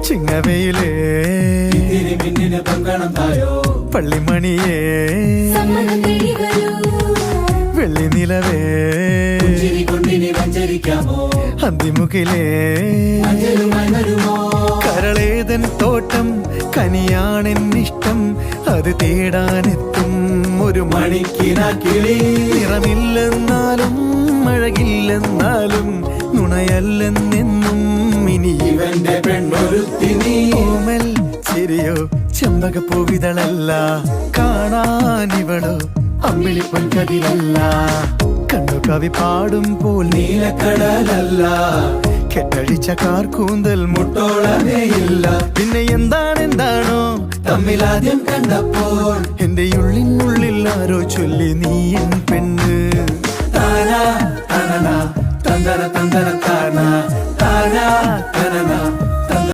ചിങ്ങവയിലേ പള്ളിമണിയേ വെള്ളി നിലവേ അന്തിമുഖിലേ കരളേതൻ തോട്ടം കനിയാണെന്നിഷ്ടം അത് തേടാനെത്തും ഒരു മണിക്കിനാക്കിളി നിറമില്ലെന്നാലും മഴകില്ലെന്നാലും നുണയല്ലെന്നെന്നും ഇനി ഇവന്റെ പെണ്ണൊരുത്തിനി ഓമൽ ചിരിയോ ചെമ്പകപ്പൂവിതളല്ല കാണാനിവളോ അമ്മിളി പൊൻകതിരല്ല കണ്ണു കവി പാടും പോൽ നീലക്കടലല്ല കെട്ടഴിച്ച കാർക്കൂന്തൽ മുട്ടോളമേയില്ല പിന്നെ എന്താണെന്താണോ തമ്മിലാദ്യം കണ്ടപ്പോൾ എന്റെ ഉള്ളിനുള്ളിൽ ആരോ ചൊല്ലി നീ എൻ പെണ്ണ് താനാ തനന തന്തന തന്തന താന താനാ തനന